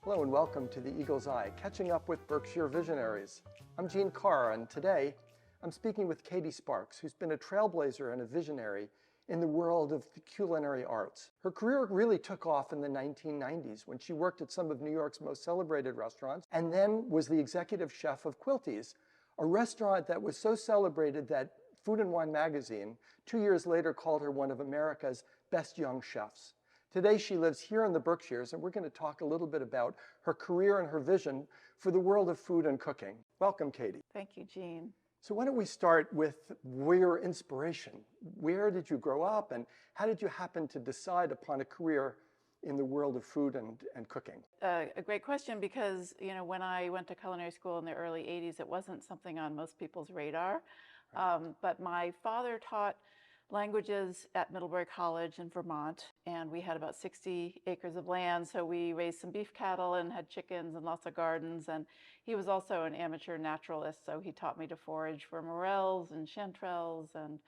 Hello and welcome to the Eagle's Eye, catching up with Berkshire Visionaries. I'm Gene Carr, and today I'm speaking with Katy Sparks, who's been a trailblazer and a visionary in the world of the culinary arts. Her career really took off in the 1990s when she worked at some of New York's most celebrated restaurants and then was the executive chef of Quilty's, a restaurant that was so celebrated that Food and Wine magazine 2 years later called her one of America's best young chefs. Today she lives here in the Berkshires, and we're going to talk a little bit about her career and her vision for the world of food and cooking. Welcome, Katy. Thank you, Gene. So why don't we start with your inspiration? Where did you grow up, and how did you happen to decide upon a career in the world of food and cooking? A great question, because when I went to culinary school in the early 80s, it wasn't something on most people's radar. But my father taught languages at Middlebury College in Vermont, and we had about 60 acres of land, so we raised some beef cattle and had chickens and lots of gardens. And he was also an amateur naturalist, so he taught me to forage for morels and chanterelles and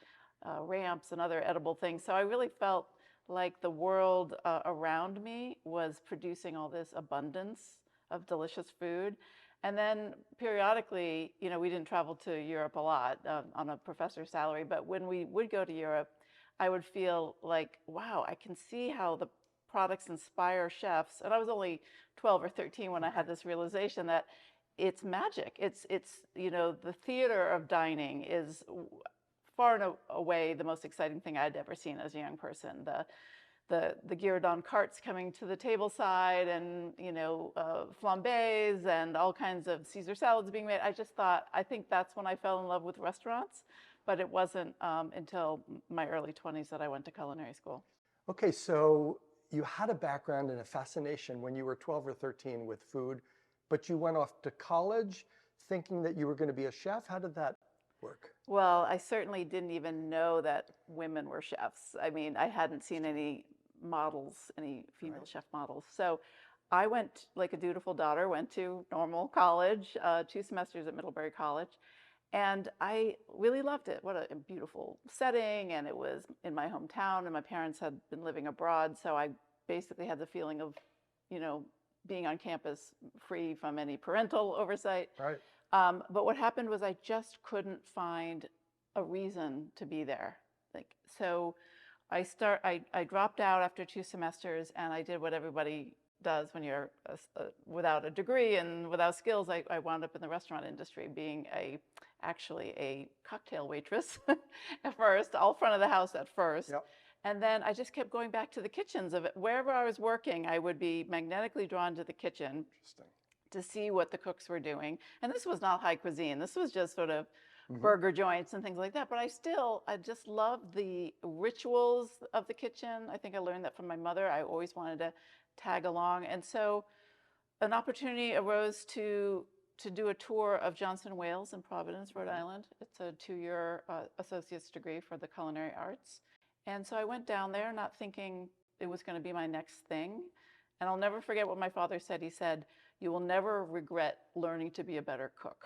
ramps and other edible things. So I really felt like the world around me was producing all this abundance of delicious food. And then periodically, we didn't travel to Europe a lot on a professor's salary, but when we would go to Europe, I would feel like, wow, I can see how the products inspire chefs. And I was only 12 or 13 when I had this realization that it's magic. It's the theater of dining is far and away the most exciting thing I'd ever seen as a young person. The gueridon carts coming to the table side, and flambés and all kinds of Caesar salads being made. I think that's when I fell in love with restaurants, but it wasn't until my early 20s that I went to culinary school. Okay, so you had a background and a fascination when you were 12 or 13 with food, but you went off to college thinking that you were going to be a chef. How did that work? Well, I certainly didn't even know that women were chefs. I mean, I hadn't seen any models, any female chef models. So I went, like a dutiful daughter, went to normal college, 2 semesters at Middlebury College, and I really loved it. What a beautiful setting, and it was in my hometown, and my parents had been living abroad, so I basically had the feeling of, being on campus free from any parental oversight. Right. But what happened was I just couldn't find a reason to be there. So I dropped out after 2 semesters, and I did what everybody does when you're without a degree and without skills. I wound up in the restaurant industry, being actually a cocktail waitress at first, all front of the house at first. Yep. And then I just kept going back to the kitchens of it. Wherever I was working, I would be magnetically drawn to the kitchen. Interesting. To see what the cooks were doing. And this was not high cuisine. This was just sort of burger joints and things like that. But I just loved the rituals of the kitchen. I think I learned that from my mother. I always wanted to tag along. And so an opportunity arose to do a tour of Johnson Wales in Providence, Rhode Island. It's a 2-year associate's degree for the culinary arts. And so I went down there not thinking it was going to be my next thing. And I'll never forget what my father said. He said, "You will never regret learning to be a better cook."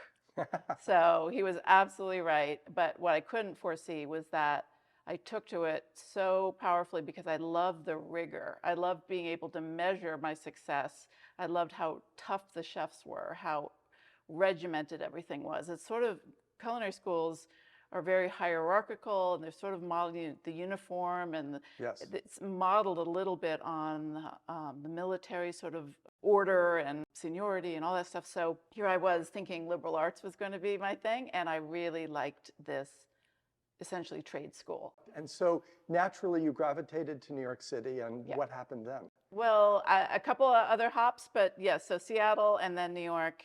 So he was absolutely right. But what I couldn't foresee was that I took to it so powerfully because I loved the rigor. I loved being able to measure my success. I loved how tough the chefs were, how regimented everything was. It's sort of, culinary schools are very hierarchical, and they're sort of modeling the uniform, and Yes. it's modeled a little bit on the military sort of order and seniority and all that stuff. So here I was thinking liberal arts was going to be my thing, and I really liked this essentially trade school. And so naturally you gravitated to New York City, and Yeah. what happened then? Well, a couple of other hops, but yes, so Seattle and then New York.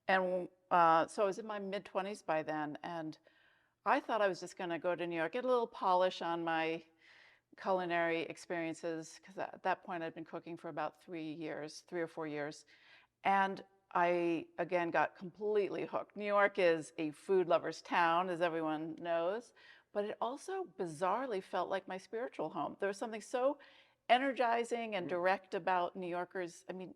And so I was in my mid-20s by then, and I thought I was just going to go to New York, get a little polish on my culinary experiences, because at that point I'd been cooking for about 3 or 4 years. And I, again, got completely hooked. New York is a food lover's town, as everyone knows, but it also bizarrely felt like my spiritual home. There was something so energizing and direct about New Yorkers. I mean,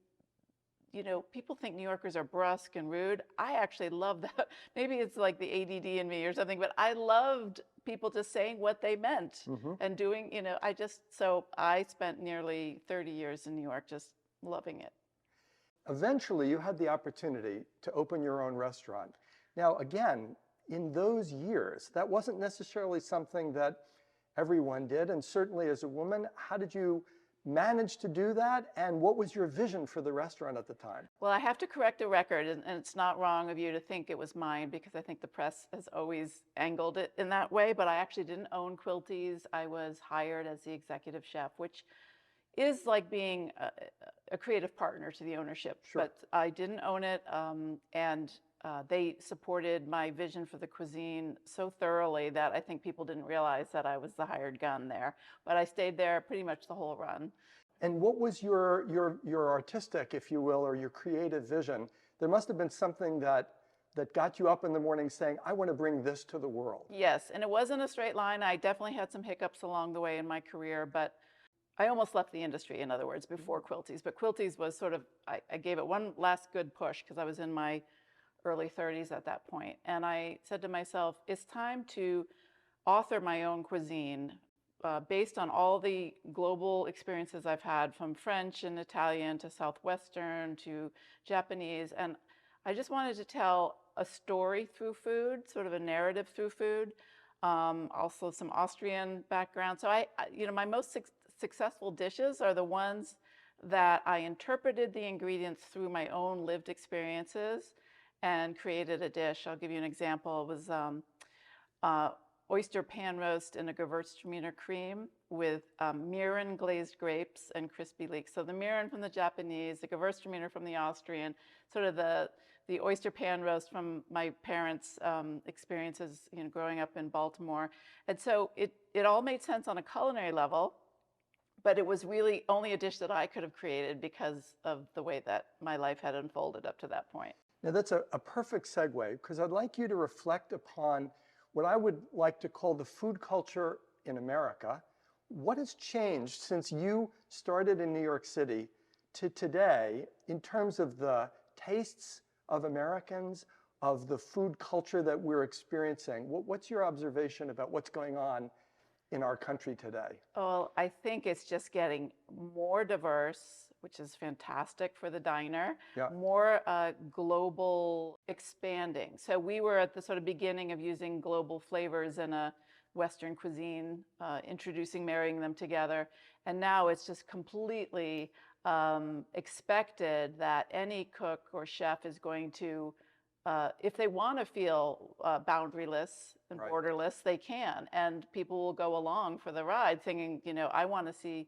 people think New Yorkers are brusque and rude. I actually love that. Maybe it's like the ADD in me or something, but I loved people just saying what they meant and doing, so I spent nearly 30 years in New York just loving it. eventually you had the opportunity to open your own restaurant. Now, again, in those years, that wasn't necessarily something that everyone did. And certainly as a woman, how did you manage to do that? And what was your vision for the restaurant at the time? Well, I have to correct a record, and it's not wrong of you to think it was mine, because I think the press has always angled it in that way, but I actually didn't own Quilties. I was hired as the executive chef, which is like being a creative partner to the ownership. Sure. But I didn't own it, and they supported my vision for the cuisine so thoroughly that I think people didn't realize that I was the hired gun there. But I stayed there pretty much the whole run. And what was your artistic, if you will, or your creative vision? There must have been something that got you up in the morning saying, I want to bring this to the world. Yes, and it wasn't a straight line. I definitely had some hiccups along the way in my career, but I almost left the industry, in other words, before Quilties. But Quilties was sort of, I gave it one last good push because I was in my early 30s at that point. And I said to myself, it's time to author my own cuisine based on all the global experiences I've had, from French and Italian to Southwestern to Japanese. And I just wanted to tell a story through food, sort of a narrative through food, also some Austrian background. So my most successful dishes are the ones that I interpreted the ingredients through my own lived experiences and created a dish. I'll give you an example. It was oyster pan roast in a Gewürztraminer cream with mirin glazed grapes and crispy leeks. So the mirin from the Japanese, the Gewürztraminer from the Austrian, sort of the oyster pan roast from my parents' experiences, growing up in Baltimore. And so it all made sense on a culinary level, but it was really only a dish that I could have created because of the way that my life had unfolded up to that point. Now that's a perfect segue, because I'd like you to reflect upon what I would like to call the food culture in America. What has changed since you started in New York City to today in terms of the tastes of Americans, of the food culture that we're experiencing? What's your observation about what's going on in our country today? Well, I think it's just getting more diverse, which is fantastic for the diner, Yeah. more global expanding. So we were at the sort of beginning of using global flavors in a Western cuisine, introducing, marrying them together. And now it's just completely expected that any cook or chef is going to, if they want to feel boundaryless and Right. borderless, they can. And people will go along for the ride thinking, I want to see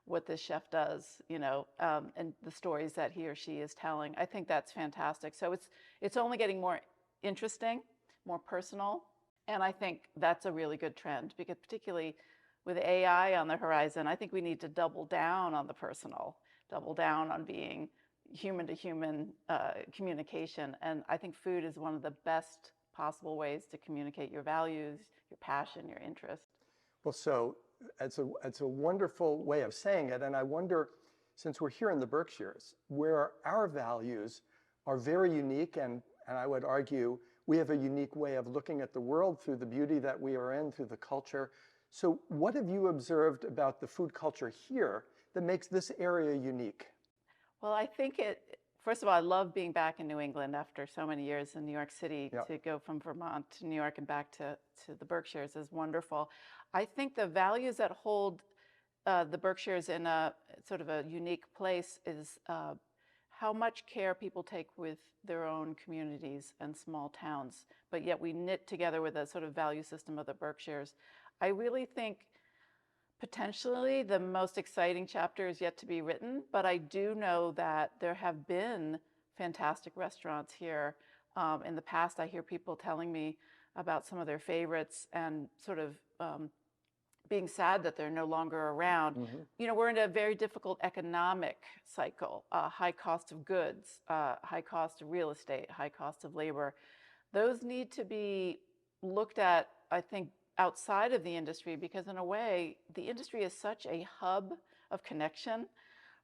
what this chef does, and the stories that he or she is telling. I think that's fantastic. So it's only getting more interesting, more personal. And I think that's a really good trend, because particularly with AI on the horizon, I think we need to double down on the personal, double down on being human to human communication. And I think food is one of the best possible ways to communicate your values, your passion, your interest. Well, so it's a wonderful way of saying it. And I wonder, since we're here in the Berkshires, where our values are very unique, and I would argue we have a unique way of looking at the world through the beauty that we are in, through the culture. So what have you observed about the food culture here that makes this area unique? Well, I think first of all, I love being back in New England after so many years in New York City. Yeah. To go from Vermont to New York and back to the Berkshires is wonderful. I think the values that hold the Berkshires in a sort of a unique place is how much care people take with their own communities and small towns, but yet we knit together with a sort of value system of the Berkshires. I really think potentially the most exciting chapter is yet to be written, but I do know that there have been fantastic restaurants here. In the past, I hear people telling me about some of their favorites and sort of being sad that they're no longer around. Mm-hmm. We're in a very difficult economic cycle, high cost of goods, high cost of real estate, high cost of labor. Those need to be looked at, I think, outside of the industry, because in a way, the industry is such a hub of connection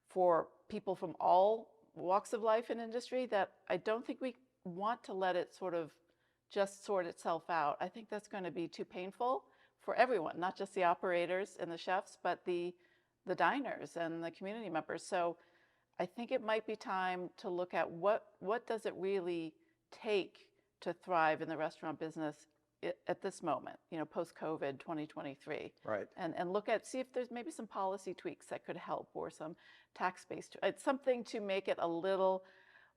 for people from all walks of life in industry that I don't think we want to let it sort of just sort itself out. I think that's going to be too painful for everyone, not just the operators and the chefs, but the diners and the community members. So I think it might be time to look at what does it really take to thrive in the restaurant business at this moment, post-COVID 2023. Right. And see if there's maybe some policy tweaks that could help, or some tax-based, something to make it a little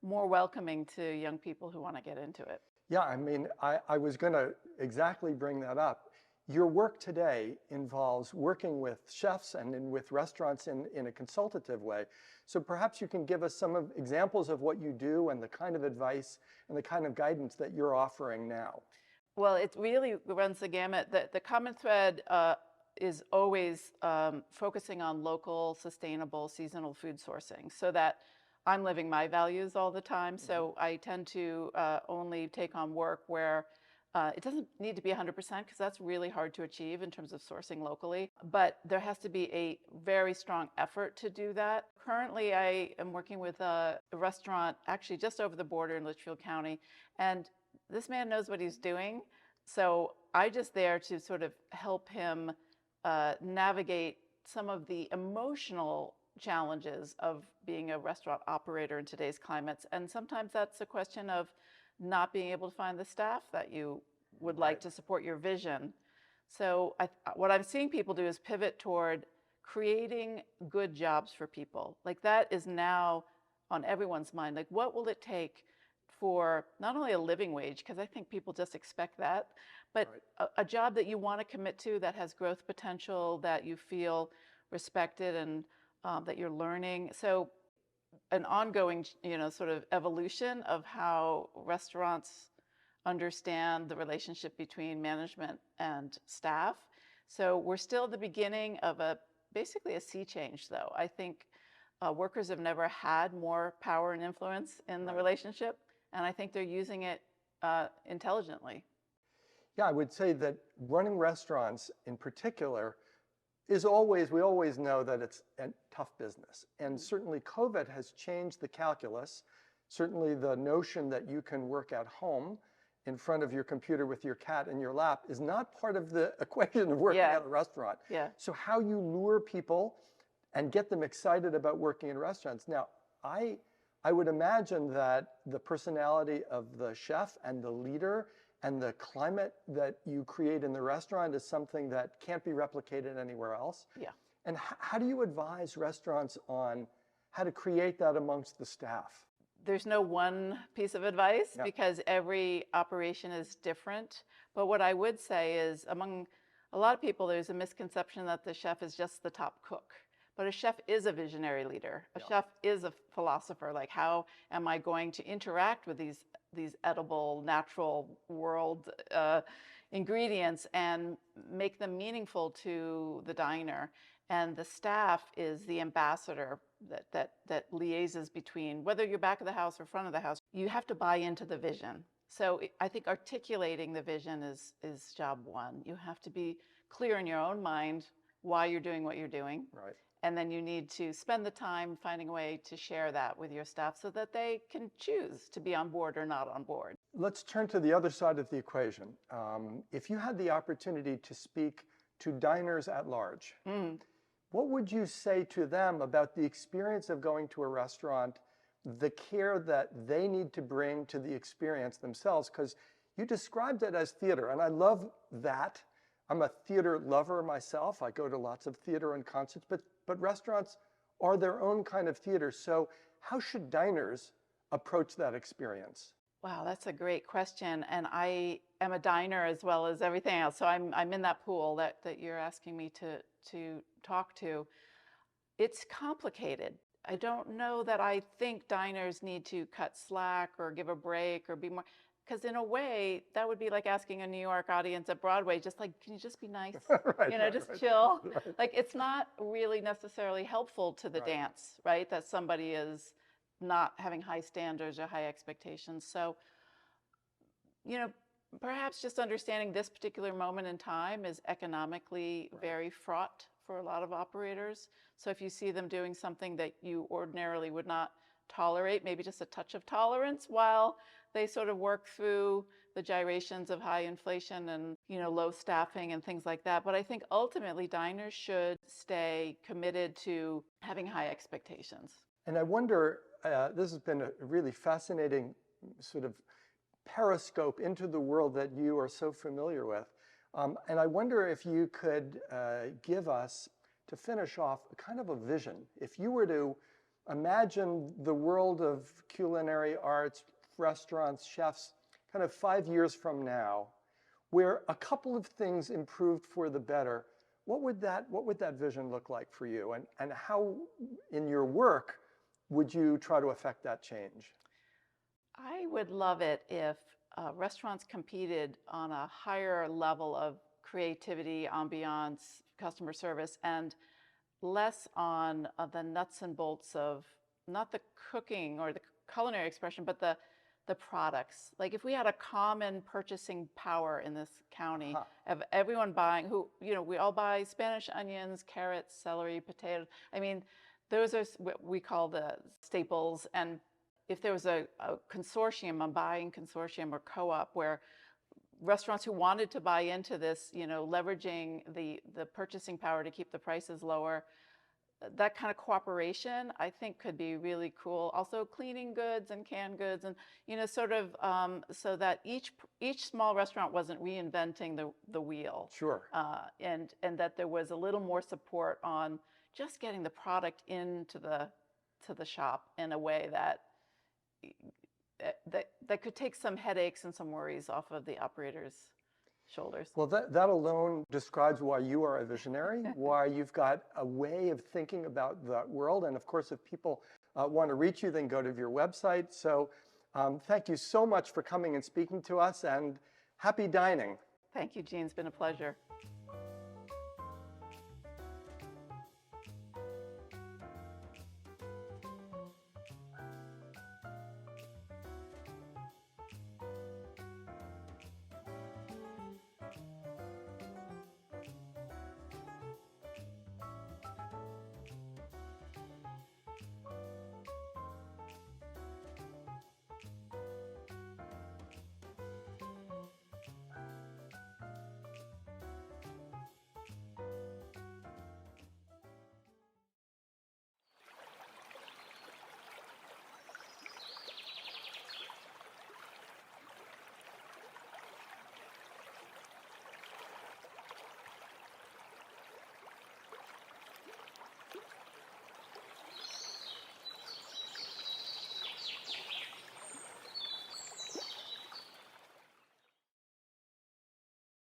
more welcoming to young people who want to get into it. Yeah, I mean, I was going to exactly bring that up. Your work today involves working with chefs and with restaurants in a consultative way. So perhaps you can give us some examples of what you do and the kind of advice and the kind of guidance that you're offering now. Well, it really runs the gamut. The common thread is always focusing on local, sustainable, seasonal food sourcing, so that I'm living my values all the time. So I tend to only take on work where it doesn't need to be 100%, because that's really hard to achieve in terms of sourcing locally. But there has to be a very strong effort to do that. Currently, I am working with a restaurant actually just over the border in Litchfield County, and this man knows what he's doing. So I'm just there to sort of help him navigate some of the emotional challenges of being a restaurant operator in today's climates. And sometimes that's a question of not being able to find the staff that you would like to support your vision. So what I'm seeing people do is pivot toward creating good jobs for people. Like, that is now on everyone's mind. Like, what will it take for not only a living wage, because I think people just expect that, but a job that you want to commit to, that has growth potential, that you feel respected, and that you're learning. So an ongoing, sort of evolution of how restaurants understand the relationship between management and staff. So we're still at the beginning of basically a sea change, though. I think workers have never had more power and influence in the relationship, and I think they're using it intelligently. Yeah, I would say that running restaurants in particular we always know that it's a tough business. And certainly COVID has changed the calculus. Certainly the notion that you can work at home in front of your computer with your cat in your lap is not part of the equation of working at a restaurant. Yeah. So how you lure people and get them excited about working in restaurants. Now, I would imagine that the personality of the chef and the leader and the climate that you create in the restaurant is something that can't be replicated anywhere else. Yeah. And how do you advise restaurants on how to create that amongst the staff? There's no one piece of advice, because every operation is different. But what I would say is, among a lot of people, there's a misconception that the chef is just the top cook. But a chef is a visionary leader. A chef is a philosopher. Like, how am I going to interact with these edible, natural world ingredients and make them meaningful to the diner? And the staff is the ambassador that liaises between, whether you're back of the house or front of the house. You have to buy into the vision. So I think articulating the vision is job one. You have to be clear in your own mind why you're doing what you're doing. Right. And then you need to spend the time finding a way to share that with your staff so that they can choose to be on board or not on board. Let's turn to the other side of the equation. If you had the opportunity to speak to diners at large, what would you say to them about the experience of going to a restaurant, the care that they need to bring to the experience themselves? Because you described it as theater, and I love that. I'm a theater lover myself. I go to lots of theater and concerts, but restaurants are their own kind of theater. So how should diners approach that experience? Wow, that's a great question. And I am a diner as well as everything else. So I'm in that pool that you're asking me to talk to. It's complicated. I don't know that I think diners need to cut slack or give a break or be more, because in a way, that would be like asking a New York audience at Broadway, just like, can you just be nice? Just chill. Right. Like, it's not really necessarily helpful to the dance, right? That somebody is not having high standards or high expectations. So, perhaps just understanding this particular moment in time is economically very fraught for a lot of operators. So if you see them doing something that you ordinarily would not tolerate, maybe just a touch of tolerance while they sort of work through the gyrations of high inflation and, low staffing and things like that. But I think ultimately diners should stay committed to having high expectations. And I wonder, this has been a really fascinating sort of periscope into the world that you are so familiar with. And I wonder if you could give us, to finish off, a kind of a vision. If you were to imagine the world of culinary arts, restaurants, chefs, kind of 5 years from now, where a couple of things improved for the better, what would that vision look like for you? And how, in your work, would you try to affect that change? I would love it if restaurants competed on a higher level of creativity, ambiance, customer service, and less on the nuts and bolts of not the cooking or the culinary expression, but the products. Like if we had a common purchasing power in this county of everyone buying, who, we all buy Spanish onions, carrots, celery, potatoes. I mean, those are what we call the staples. And if there was a consortium, a buying consortium or co-op where restaurants who wanted to buy into this, leveraging the purchasing power to keep the prices lower, that kind of cooperation, I think, could be really cool. Also, cleaning goods and canned goods, and sort of so that each small restaurant wasn't reinventing the wheel. Sure. And that there was a little more support on just getting the product into the shop in a way that could take some headaches and some worries off of the operators' shoulders. Well, that alone describes why you are a visionary, why you've got a way of thinking about the world. And of course, if people want to reach you, then go to your website. So thank you so much for coming and speaking to us, and happy dining. Thank you, Gene. It's been a pleasure.